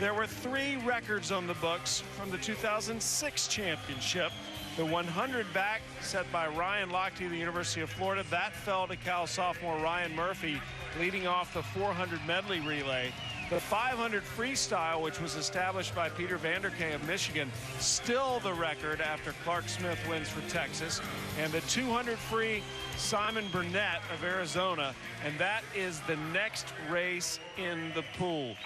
There were 3 records on the books from the 2006 championship. The 100 back set by Ryan Lochte of the University of Florida. That fell to Cal sophomore Ryan Murphy, leading off the 400 medley relay. The 500 freestyle, which was established by Peter Vanderkay of Michigan, still the record after Clark Smith wins for Texas. And the 200 free, Simon Burnett of Arizona. And that is the next race in the pool.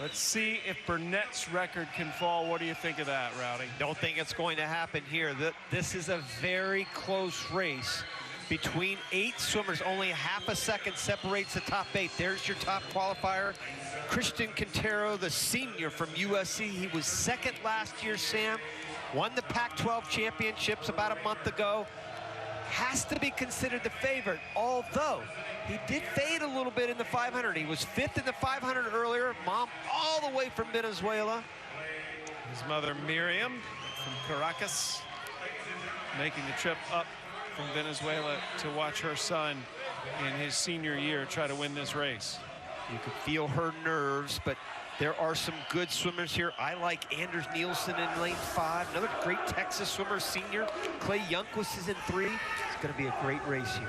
Let's see if Burnett's record can fall. What do you think of that, Rowdy? Don't think it's going to happen here. This is a very close race between 8 swimmers. Only half a second separates the top 8. There's your top qualifier. Cristian Quintero, the senior from USC. He was second last year, Sam. Won the Pac-12 championships about a month ago. Has to be considered the favorite, although he did fade a little bit in the 500. He was 5th in the 500 earlier. Mom all the way from Venezuela. His mother, Miriam, from Caracas, making the trip up from Venezuela to watch her son in his senior year try to win this race. You can feel her nerves, but there are some good swimmers here. I like Anders Nielsen in lane 5. Another great Texas swimmer, senior. Clay Youngquist is in 3. It's going to be a great race here.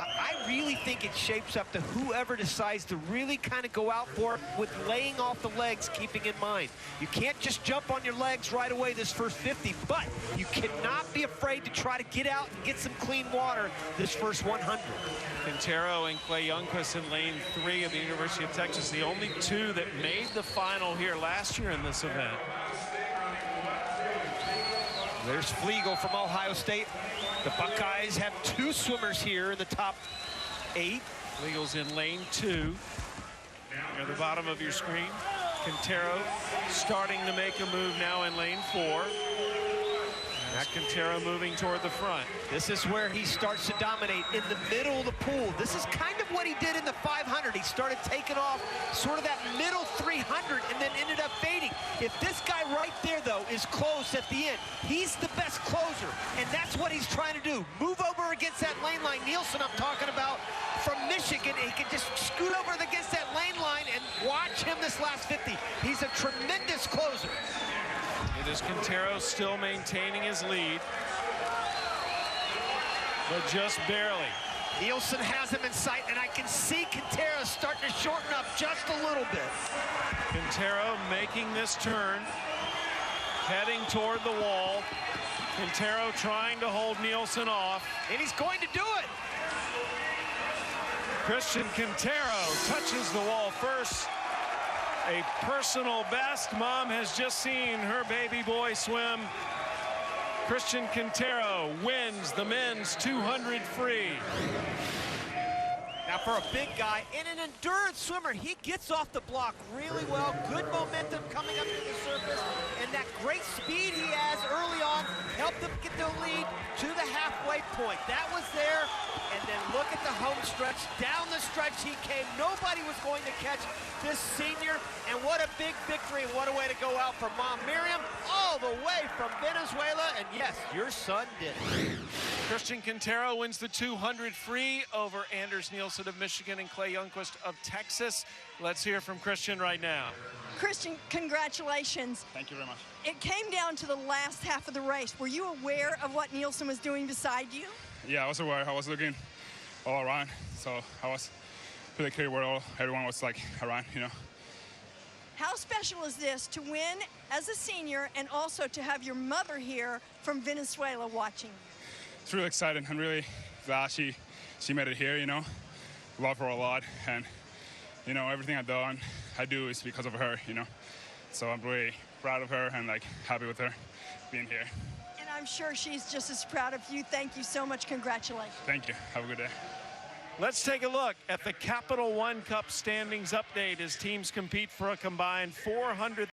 I really think it shapes up to whoever decides to really kind of go out for it with laying off the legs, keeping in mind. You can't just jump on your legs right away this first 50, but you cannot be afraid to try to get out and get some clean water this first 100. Quintero and Clay Youngquist in lane 3 of the University of Texas, the only 2 that made the final here last year in this event. There's Flegel from Ohio State. The Buckeyes have 2 swimmers here in the top 8. Flegel's in lane 2. Near the bottom of your screen. Quintero starting to make a move now in lane 4. That's Quintero moving toward the front. This is where he starts to dominate in the middle of the pool. This is kind of what he did in the 500. He started taking off sort of that middle 300 and then ended up fading. If this guy right there, though, is close at the end, he's the best closer, and that's what he's trying to do. Move over against that lane line. Nielsen, I'm talking about, from Michigan. He can just scoot over against that lane line and watch him this last 50. He's a tremendous closer. It is Quintero still maintaining his lead, but just barely. Nielsen has him in sight, and I can see Quintero starting to shorten up just a little bit. Quintero making this turn, heading toward the wall. Quintero trying to hold Nielsen off. And he's going to do it. Cristian Quintero touches the wall first. A personal best. Mom has just seen her baby boy swim. Cristian Quintero wins the men's 200 free. Now for a big guy and an endurance swimmer, he gets off the block really well. Good momentum coming up to the surface, and that great speed he has early on helped him get the lead to the halfway point. That was there, and then look at the home stretch. Down the stretch he came. Nobody was going to catch this senior, and what a big victory, and what a way to go out for Mom Miriam, all the way from Venezuela, and yes, your son did it. Cristian Quintero wins the 200 free over Anders Nielsen of Michigan and Clay Youngquist of Texas. Let's hear from Cristian right now. Cristian, congratulations. Thank you very much. It came down to the last half of the race. Were you aware of what Nielsen was doing beside you? Yeah, I was aware. I was looking all around, so I was pretty clear where everyone was like around, you know. How special is this to win as a senior and also to have your mother here from Venezuela watching? It's really exciting. I'm really glad she made it here, you know. Love her a lot, and you know, everything I do is because of her, you know. So I'm really proud of her and like happy with her being here. And I'm sure she's just as proud of you. Thank you so much. Congratulations. Thank you. Have a good day. Let's take a look at the Capital One Cup standings update as teams compete for a combined $400,000.